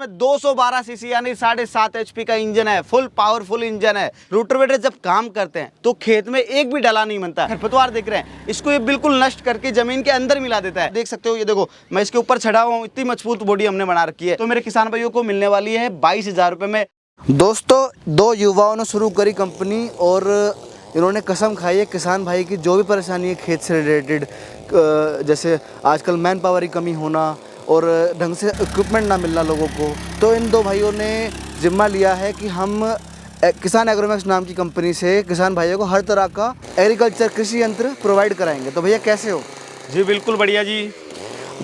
इसमें 212 सीसी यानी 7.5 HP का इंजन है, फुल पावरफुल इंजन है। रोटावेटर जब काम करते हैं तो खेत में एक भी डला नहीं बनता। खरपतवार देख रहे हैं, इसको ये बिल्कुल नष्ट करके जमीन के अंदर मिला देता है। देख सकते हो, ये देखो मैं इसके ऊपर चढ़ा हुआ हूँ, इतनी मजबूत बॉडी हमने बना रखी है। तो मेरे किसान भाइयों को मिलने वाली है 22,000 रुपए में। दोस्तों, दो युवाओं ने शुरू करी कंपनी और इन्होंने कसम खाई है किसान भाई की जो भी परेशानी है खेत से रिलेटेड, जैसे आजकल मैन पावर की कमी होना और ढंग से इक्विपमेंट ना मिलना लोगों को, तो इन दो भाइयों ने जिम्मा लिया है कि हम किसान एग्रोमैक्स नाम की कंपनी से किसान भाइयों को हर तरह का एग्रीकल्चर कृषि यंत्र प्रोवाइड कराएंगे। तो भैया कैसे हो? जी बिल्कुल बढ़िया जी।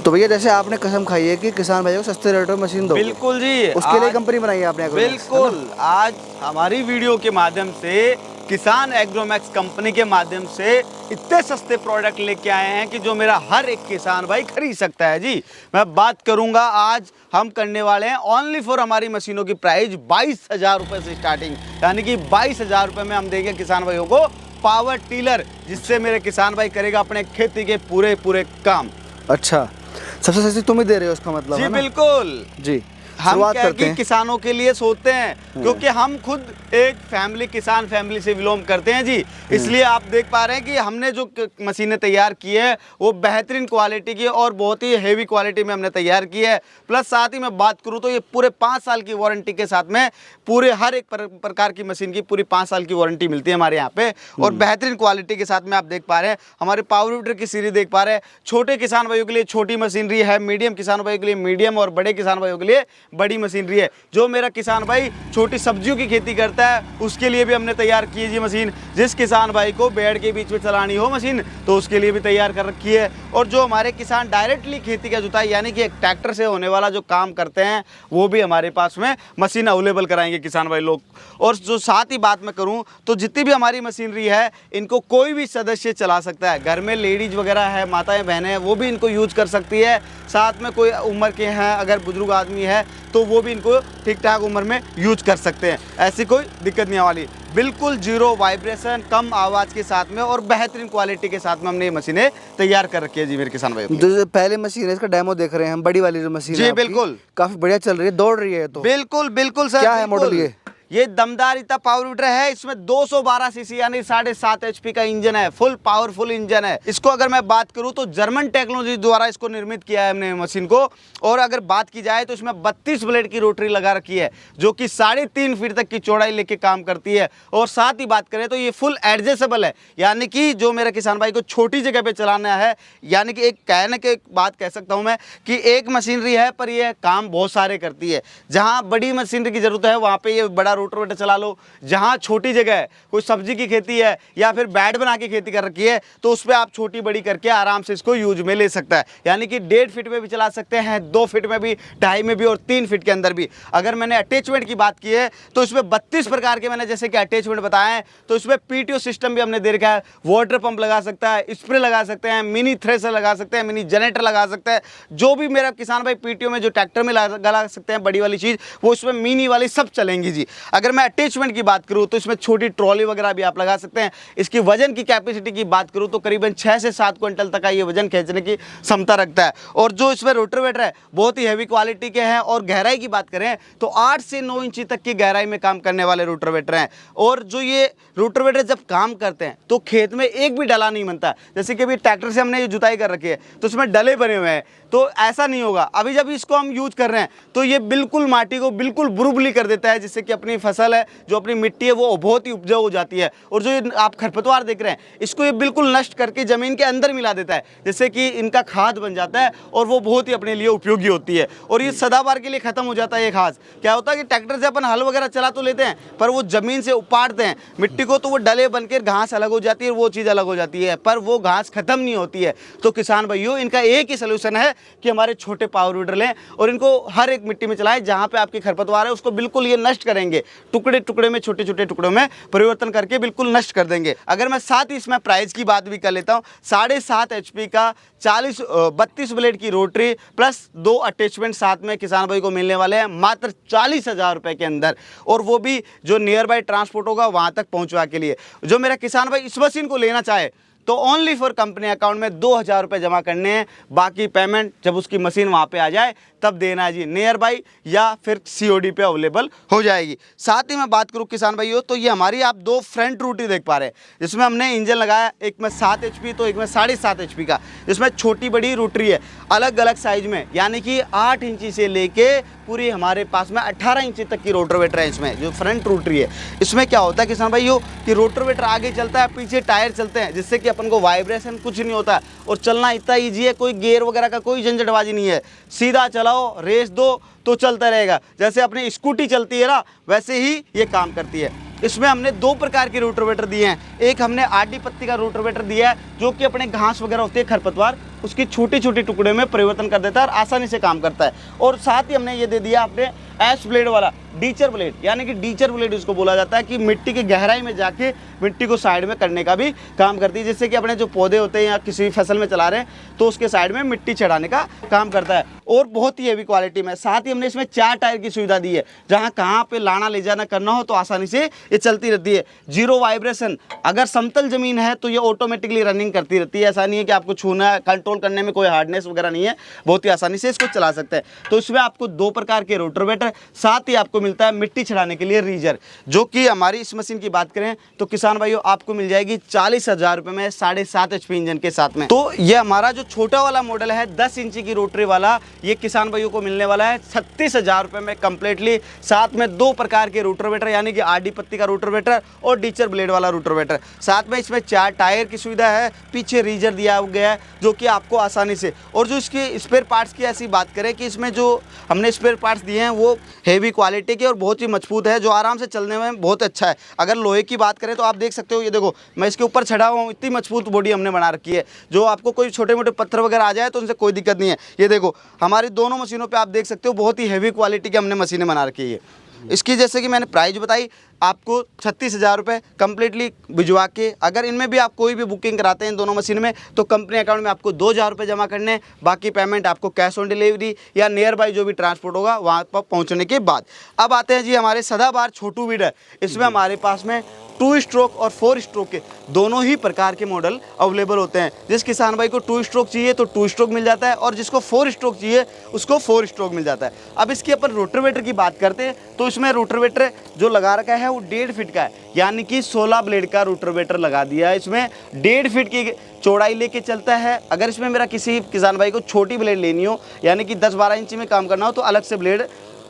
तो भैया जैसे आपने कसम खाई है कि किसान भाइयों को सस्ते रेट में मशीन दो, बिल्कुल जी, उसके लिए कंपनी बनाई है आपने एग्रोमैक्स। बिल्कुल, आज हमारी वीडियो के माध्यम से किसान एग्रोमैक्स कंपनी के माध्यम से इतने सस्ते प्रोडक्ट लेके आए हैं कि जो मेरा हर एक किसान भाई खरीद सकता है। जी मैं बात करूंगा, आज हम करने वाले हैं ओनली फॉर हमारी मशीनों की प्राइस 22,000 रुपए से स्टार्टिंग, यानी कि 22,000 रुपए में हम देंगे किसान भाइयों को पावर टीलर, जिससे मेरे किसान भाई करेगा अपने खेती के पूरे काम। अच्छा, सबसे सस्ती तुम ही दे रहे हो इसका मतलब? जी बिल्कुल जी। हम क्या कि किसानों के लिए सोचते हैं, क्योंकि हम खुद एक फैमिली, किसान फैमिली से बिलोंग करते हैं जी, इसलिए आप देख पा रहे हैं कि हमने जो मशीनें तैयार की है वो बेहतरीन क्वालिटी की और बहुत ही हेवी क्वालिटी में हमने तैयार की है। प्लस साथ ही मैं बात करूं तो ये पूरे 5 साल की वारंटी के साथ में पूरे हर एक प्रकार की मशीन की पूरी 5 साल की वारंटी मिलती है हमारे यहाँ पे, और बेहतरीन क्वालिटी के साथ में आप देख पा रहे हैं हमारे पावर वीडर की सीरीज देख पा रहे हैं। छोटे किसान भाइयों के लिए छोटी मशीनरी है, मीडियम किसान भाइयों के लिए मीडियम, और बड़े किसान भाइयों के लिए बड़ी मशीनरी है। जो मेरा किसान भाई छोटी सब्जियों की खेती करता है उसके लिए भी हमने तैयार की है जी मशीन। जिस किसान भाई को बेड़ के बीच में चलानी हो मशीन तो उसके लिए भी तैयार कर रखी है। और जो हमारे किसान डायरेक्टली खेती का जुताई यानी कि एक ट्रैक्टर से होने वाला जो काम करते हैं वो भी हमारे पास में मशीन अवेलेबल कराएंगे किसान भाई लोग। और जो साथ ही बात मैं करूं तो जितनी भी हमारी मशीनरी है इनको कोई भी सदस्य चला सकता है। घर में लेडीज वगैरह है, माताएं बहनें हैं, वो भी इनको यूज कर सकती है। साथ में कोई उम्र के हैं, अगर बुजुर्ग आदमी है तो वो भी इनको ठीक ठाक उम्र में यूज कर सकते हैं, ऐसी कोई दिक्कत नहीं वाली। बिल्कुल जीरो वाइब्रेशन, कम आवाज़ के साथ में और बेहतरीन क्वालिटी के साथ में हमने ये मशीनें तैयार कर रखी है जी मेरे किसान भाई। जो पहले मशीन है इसका डेमो देख रहे हैं हम, बड़ी वाली जो मशीन है जी बिल्कुल, काफी बढ़िया चल रही है, दौड़ रही है। तो बिल्कुल बिल्कुल सर, क्या है मॉडल? ये दमदार इतना पावर वीडर है, इसमें 212 सीसी यानी 7.5 HP का इंजन है, फुल पावरफुल इंजन है। इसको अगर मैं बात करूं तो जर्मन टेक्नोलॉजी द्वारा इसको निर्मित किया है हमने मशीन को। और अगर बात की जाए तो इसमें 32 ब्लेड की रोटरी लगा रखी है जो कि 3.5 फीट तक की चौड़ाई लेके काम करती है। और साथ ही बात करें तो ये फुल एडजस्टेबल है, यानी कि जो मेरे किसान भाई को छोटी जगह पे चलाना है, यानी कि एक कहने के बात कह सकता हूं मैं कि एक मशीनरी है पर यह काम बहुत सारे करती है। जहां बड़ी मशीनरी की जरूरत है वहां पे ये बड़ा रोटावेटर चला लो, जहां छोटी जगह है, कोई सब्जी की खेती है या फिर बेड बना के खेती कर रखी है तो उस पर आप छोटी बड़ी करके आराम से इसको यूज में ले सकता है। यानी कि 1.5 फीट में भी चला सकते हैं, 2 फीट में भी, 2.5 में भी और 3 फीट के अंदर भी। अगर मैंने अटैचमेंट की बात की है तो इसमें 32 प्रकार के मैंने जैसे कि अटैचमेंट बताए हैं, तो इसमें PTO सिस्टम भी हमने दे रखा है। वाटर पंप लगा सकता है, स्प्रे लगा सकते हैं, मिनी थ्रेशर लगा सकते हैं, मिनी जनरेटर लगा सकते हैं। जो भी मेरा किसान भाई PTO में जो ट्रैक्टर में लगा सकते हैं बड़ी वाली चीज़, वो इसमें मिनी वाली सब चलेंगी जी। अगर मैं अटैचमेंट की बात करूं तो इसमें छोटी ट्रॉली वगैरह भी आप लगा सकते हैं। इसकी वजन की कैपेसिटी की बात करूं तो करीबन 6 से 7 क्विंटल तक का ये वजन खींचने की क्षमता रखता है। और जो इसमें रोटावेटर है बहुत ही हैवी क्वालिटी के हैं। और गहराई की बात करें तो 8 से 9 इंच तक की गहराई में काम करने वाले रोटावेटर हैं। और जो ये रोटावेटर जब काम करते हैं तो खेत में एक भी डला नहीं बनता। जैसे कि अभी ट्रैक्टर से हमने ये जुताई कर रखी है तो उसमें डले बने हुए हैं, तो ऐसा नहीं होगा। अभी जब इसको हम यूज कर रहे हैं तो ये बिल्कुल माटी को बिल्कुल बुरुबली कर देता है, जिससे कि अपनी फसल है, जो अपनी मिट्टी है वो बहुत ही उपजाऊ हो जाती है। और जो ये आप खरपतवार देख रहे हैं इसको ये बिल्कुल नष्ट करके जमीन के अंदर मिला देता है, जिससे कि इनका खाद बन जाता है और वो बहुत ही अपने लिए उपयोगी होती है। और ये सदाबार के लिए खत्म हो जाता है। ये खाद क्या होता है कि ट्रैक्टर से अपन हल वगैरह चला तो लेते हैं पर वो जमीन से उपाड़ते हैं मिट्टी को, तो वो डले बनकर घास अलग हो जाती है और वो चीज़ अलग हो जाती है, पर वो घास खत्म नहीं होती है। तो किसान भाइयों, इनका एक ही सोल्यूशन है कि हमारे छोटे पावर वीडर लें और इनको हर एक मिट्टी में चलाएं जहां पे आपकी खरपतवार है उसको बिल्कुल ये नष्ट करेंगे, टुकड़े टुकड़े में, छोटे छोटे टुकड़ों में परिवर्तन करके बिल्कुल नष्ट कर देंगे। अगर मैं साथ ही इसमें प्राइस की बात भी कर लेता हूं, 7.5 HP का 32 ब्लेड की रोटरी प्लस 2 अटैचमेंट साथ में किसान भाई को मिलने वाले हैं मात्र 40,000 रुपए के अंदर, और वो भी जो नियर बाय ट्रांसपोर्ट होगा वहां तक पहुंचवा के लिए। जो मेरा किसान भाई इस मशीन को लेना चाहे तो ओनली फॉर कंपनी अकाउंट में 2,000 रुपये जमा करने हैं, बाकी पेमेंट जब उसकी मशीन वहाँ पे आ जाए तब देना है जी, नियर बाई या फिर COD पे अवेलेबल हो जाएगी। साथ ही मैं बात करूँ किसान भाइयों, तो ये हमारी आप दो फ्रंट रोटरी देख पा रहे हैं, जिसमें हमने इंजन लगाया, एक में 7 HP तो एक में 7.5 HP का। इसमें छोटी बड़ी रोटरी है अलग अलग साइज में, यानी कि 8 इंची से लेके पूरी हमारे पास में 18 इंची तक की रोटरवेटर है। इसमें जो फ्रंट रोटरी है, इसमें क्या होता है किसान भाइयों कि रोटरवेटर आगे चलता है, पीछे टायर चलते हैं, जिससे कि अपन को वाइब्रेशन कुछ नहीं होता और चलना इतना ईजी है, कोई गियर वगैरह का कोई झंझटबाजी नहीं है। सीधा चलाओ, रेस दो तो चलता रहेगा, जैसे अपनी स्कूटी चलती है ना, वैसे ही ये काम करती है। इसमें हमने 2 प्रकार के रोटरवेटर दिए हैं। एक हमने आडी पत्ती का रोटरवेटर दिया है, जो कि अपने घास वगैरह होती है, खरपतवार, उसकी छोटी छोटी टुकड़े में परिवर्तन कर देता है और आसानी से काम करता है। और साथ ही हमने ये दे दिया अपने एस ब्लेड वाला डीचर ब्लेड, यानी कि डीचर ब्लेड इसको बोला जाता है, कि मिट्टी की गहराई में जाके मिट्टी को साइड में करने का भी काम करती है, जिससे कि अपने जो पौधे होते हैं या किसी फसल में चला रहे हैं तो उसके साइड में मिट्टी चढ़ाने का काम करता है, और बहुत ही हेवी क्वालिटी में। साथ ही हमने इसमें 4 टायर की सुविधा दी है, जहाँ कहाँ पे लाना ले जाना करना हो तो आसानी से ये चलती रहती है। 0 वाइब्रेशन, अगर समतल जमीन है तो ये ऑटोमेटिकली रनिंग करती रहती है। ऐसा नहीं है कि आपको छूना है, कंट्रोल करने में कोई हार्डनेस वगैरह नहीं है, बहुत ही आसानी से इसको चला सकते हैं। तो इसमें आपको 2 प्रकार के रोटरवेटर, साथ ही आपको मिलता है मिट्टी छड़ाने के लिए रीजर, जो कि हमारी इस मशीन की बात करें तो किसान भाइयों आपको मिल जाएगी 40,000 रुपये में 7.5 HP इंजन के साथ में। तो ये हमारा जो छोटा वाला मॉडल है 10 इंची की रोटरी वाला, ये किसान भाइयों को मिलने वाला है 36,000 रुपये में कंप्लीटली, साथ में 2 प्रकार के रोटरवेटर, यानी कि आडी पत्ती का रोटरवेटर और डीचर ब्लेड वाला रोटरवेटर। साथ में इसमें 4 टायर की सुविधा है, पीछे रीजर दिया गया है, जो कि आपको आसानी से। और जो इसके स्पेयर पार्ट्स की ऐसी बात करें कि इसमें जो हमने स्पेयर पार्ट्स दिए हैं वो हेवी क्वालिटी के और बहुत ही मजबूत है, जो आराम से चलने में बहुत अच्छा है। अगर लोहे की बात करें तो आप देख सकते हो, ये देखो मैं इसके ऊपर चढ़ा हुआ हूँ, इतनी मजबूत बॉडी हमने बना रखी है, जो आपको कोई छोटे मोटे पत्थर वगैरह आ जाए तो उनसे कोई दिक्कत नहीं है। ये देखो हमारी दोनों मशीनों पे आप देख सकते हो बहुत ही हेवी क्वालिटी की हमने मशीनें बना रखी है। इसकी जैसे कि मैंने प्राइस बताई आपको 36,000 रुपये कंप्लीटली भिजवा के। अगर इनमें भी आप कोई भी बुकिंग कराते हैं इन दोनों मशीन में तो कंपनी अकाउंट में आपको 2,000 रुपये जमा करने, बाकी पेमेंट आपको कैश ऑन डिलीवरी या नियर बाई जो भी ट्रांसपोर्ट होगा वहाँ पर पहुँचने के बाद। अब आते हैं जी हमारे सदाबहार छोटू वीडर। इसमें हमारे पास में 2 स्ट्रोक और 4 स्ट्रोक के दोनों ही प्रकार के मॉडल अवेलेबल होते हैं। जिस किसान भाई को 2 स्ट्रोक चाहिए तो 2 स्ट्रोक मिल जाता है, और जिसको 4 स्ट्रोक चाहिए उसको 4 स्ट्रोक मिल जाता है। अब इसकी अपन रोटरवेटर की बात करते हैं तो इसमें रोटरवेटर जो लगा रखा है वो 1.5 फीट का है, यानी कि 16 ब्लेड का रोटरवेटर लगा दिया है। इसमें 1.5 फीट की चौड़ाई लेके चलता है। अगर इसमें मेरा किसी किसान भाई को छोटी ब्लेड लेनी हो, यानी कि 10-12 इंची में काम करना हो, तो अलग से ब्लेड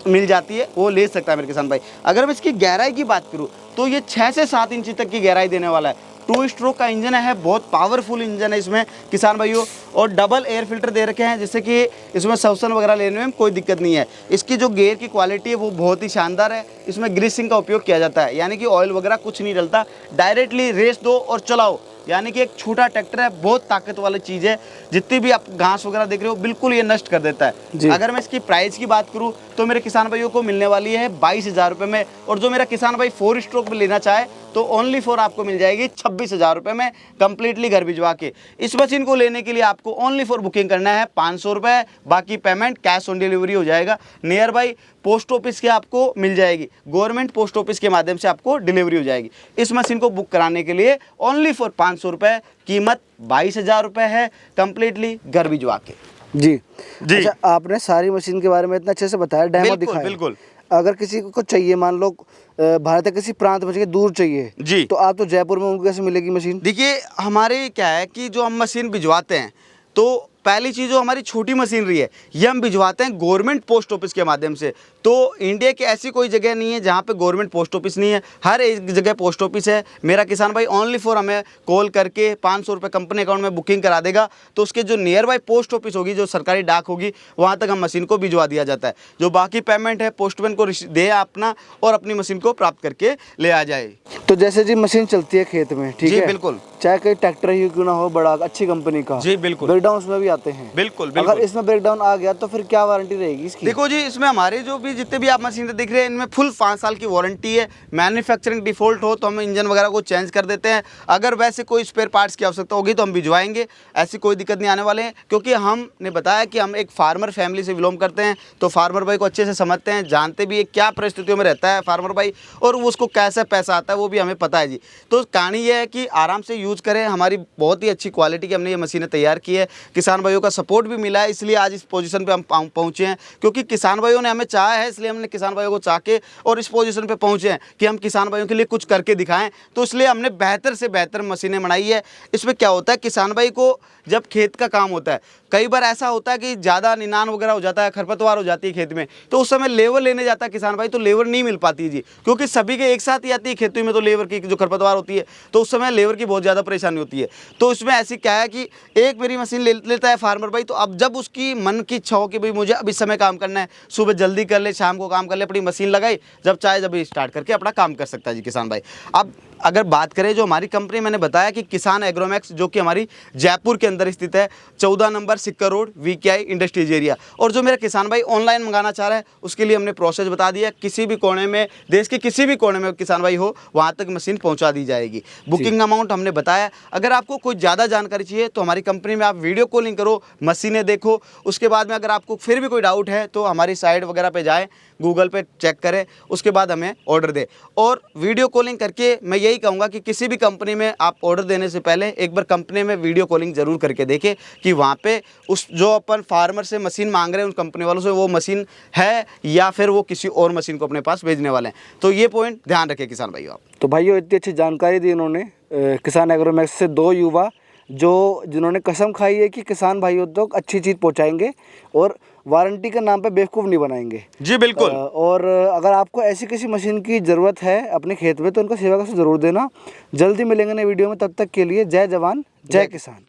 मिल जाती है, वो ले सकता है मेरे किसान भाई। अगर मैं इसकी गहराई की बात करूँ तो ये 6 से 7 इंची तक की गहराई देने वाला है। 2 स्ट्रोक का इंजन है, बहुत पावरफुल इंजन है इसमें किसान भाइयों, और डबल एयर फिल्टर दे रखे हैं, जिससे कि इसमें सवसन वगैरह लेने में कोई दिक्कत नहीं है। इसकी जो गियर की क्वालिटी है वो बहुत ही शानदार है। इसमें ग्रीसिंग का उपयोग किया जाता है, यानी कि ऑयल वगैरह कुछ नहीं डलता, डायरेक्टली रेस दो और चलाओ, यानी कि एक छोटा ट्रैक्टर है, बहुत ताकत वाली चीज़ है। जितनी भी आप घास वगैरह देख रहे हो बिल्कुल ये नष्ट कर देता है। अगर मैं इसकी प्राइस की बात करूँ तो मेरे किसान भाइयों को मिलने वाली है 22,000 रुपये में, और जो मेरा किसान भाई 4 स्ट्रोक में लेना चाहे तो ओनली 4 आपको मिल जाएगी 26,000 रुपये में कंप्लीटली घर भिजवा के। इस मशीन को लेने के लिए आपको ओनली 4 बुकिंग करना है 500 रुपये, बाकी पेमेंट कैश ऑन डिलीवरी हो जाएगा। नियर बाई पोस्ट ऑफिस के आपको मिल जाएगी, गवर्नमेंट पोस्ट ऑफिस के माध्यम से आपको डिलीवरी हो जाएगी। इस मशीन को बुक कराने के लिए ओनली फॉर 500 रुपये, कीमत 22,000 रुपये है कंप्लीटली घर भिजवा के। जी जी। अच्छा, आपने सारी मशीन के बारे में इतना अच्छे से बताया, डेमो दिखाया। बिल्कुल। अगर किसी को चाहिए, मान लो भारत के किसी प्रांत में से दूर चाहिए जी, तो आप तो जयपुर में, उनको कैसे मिलेगी मशीन? देखिए हमारे क्या है कि जो हम मशीन भिजवाते हैं तो पहली चीज़ जो हमारी छोटी मशीनरी है ये हम भिजवाते हैं गवर्नमेंट पोस्ट ऑफिस के माध्यम से। तो इंडिया की ऐसी कोई जगह नहीं है जहाँ पे गवर्नमेंट पोस्ट ऑफिस नहीं है, हर एक जगह पोस्ट ऑफिस है। मेरा किसान भाई ओनली फॉर हमें कॉल करके 500 रुपये कंपनी अकाउंट में बुकिंग करा देगा, तो उसके जो नियर बाई पोस्ट ऑफिस होगी, जो सरकारी डाक होगी, वहाँ तक हम मशीन को भिजवा दिया जाता है। जो बाकी पेमेंट है पोस्टमैन को दे अपना और अपनी मशीन को प्राप्त करके ले आ जाए। तो जैसे जी मशीन चलती है खेत में, ठीक है, बिल्कुल, चाहे कोई ट्रैक्टर ही क्यों ना हो, बड़ा अच्छी कंपनी का, जी बिल्कुल, ब्रेकडाउन उसमें भी आते हैं। बिल्कुल। अगर इसमें ब्रेकडाउन आ गया तो फिर क्या वारंटी रहेगी इसकी? देखो जी, इसमें हमारे जो भी जितने भी आप मशीन देख रहे हैं इनमें फुल 5 साल की वारंटी है। मैन्युफैक्चरिंग डिफॉल्ट हो तो हम इंजन वगैरह को चेंज कर देते हैं। अगर वैसे कोई स्पेयर पार्ट्स की आवश्यकता होगी तो हम भिजवाएंगे, ऐसी कोई दिक्कत नहीं आने वाले हैं। क्योंकि हमने बताया कि हम एक फार्मर फैमिली से बिलोंग करते हैं, तो फार्मर भाई को अच्छे से समझते हैं, जानते भी है क्या परिस्थितियों में रहता है फार्मर भाई, और उसको कैसे पैसा आता है वो भी हमें पता है जी। तो कहानी ये है कि आराम से यूज़ करें। हमारी बहुत ही अच्छी क्वालिटी की हमने ये मशीनें तैयार की है, किसान भाइयों का सपोर्ट भी मिला है, इसलिए आज इस पोजीशन पे हम पहुँचे हैं। क्योंकि किसान भाइयों ने हमें चाहा है, इसलिए हमने किसान भाइयों को चाह के और इस पोजीशन पे पहुँचे हैं कि हम किसान भाइयों के लिए कुछ करके दिखाएं। तो इसलिए हमने बेहतर से बेहतर मशीनें बनाई है। इसमें क्या होता है, किसान भाई को जब खेत का काम होता है, कई बार ऐसा होता है कि ज़्यादा निनान वगैरह हो जाता है, खरपतवार हो जाती है खेत में, तो उस समय लेबर लेने जाता है किसान भाई, तो लेबर नहीं मिल पाती जी, क्योंकि सभी के एक साथ ही आती है खेती में, तो लेबर की जो खरपतवार होती है, तो उस समय लेबर की बहुत ज़्यादा परेशानी होती है। तो इसमें ऐसी क्या है कि एक मेरी मशीन ले लेता है फार्मर भाई, तो अब जब उसकी मन की इच्छा हो कि भाई मुझे अब इस समय काम करना है, सुबह जल्दी कर ले, शाम को काम कर ले, अपनी मशीन लगाई, जब चाहे जब स्टार्ट करके अपना काम कर सकता है जी किसान भाई। अब अगर बात करें जो हमारी कंपनी, मैंने बताया कि किसान एग्रोमैक्स, जो कि हमारी जयपुर के अंदर स्थित है, 14 नंबर सिक्कर रोड, VKI इंडस्ट्रीज एरिया। और जो मेरा किसान भाई ऑनलाइन मंगाना चाह रहा है, उसके लिए हमने प्रोसेस बता दिया। किसी भी कोने में, देश के किसी भी कोने में किसान भाई हो, वहाँ तक मशीन पहुँचा दी जाएगी। बुकिंग अमाउंट हमने बताया। अगर आपको कोई ज़्यादा जानकारी चाहिए तो हमारी कंपनी में आप वीडियो कॉलिंग करो, मशीनें देखो। उसके बाद में अगर आपको फिर भी कोई डाउट है तो हमारी साइट वगैरह पे जाएँ, गूगल पे चेक करें, उसके बाद हमें ऑर्डर दें। और वीडियो कॉलिंग करके मैं यही कहूँगा कि किसी भी कंपनी में आप ऑर्डर देने से पहले एक बार कंपनी में वीडियो कॉलिंग ज़रूर करके देखें कि वहाँ पे उस जो अपन फार्मर से मशीन मांग रहे हैं, उन कंपनी वालों से वो मशीन है या फिर वो किसी और मशीन को अपने पास भेजने वाले हैं। तो ये पॉइंट ध्यान रखें किसान भाइयों आप। तो भाइयों इतनी अच्छी जानकारी दी इन्होंने किसान एग्रोमैक्स से दो युवा जिन्होंने कसम खाई है कि किसान भाइयों तक अच्छी चीज़ पहुंचाएंगे और वारंटी के नाम पे बेवकूफ़ नहीं बनाएंगे जी बिल्कुल। और अगर आपको ऐसी किसी मशीन की ज़रूरत है अपने खेत में तो उनका सेवा का ज़रूर देना। जल्दी मिलेंगे नए वीडियो में, तब तक के लिए जय जवान जय किसान।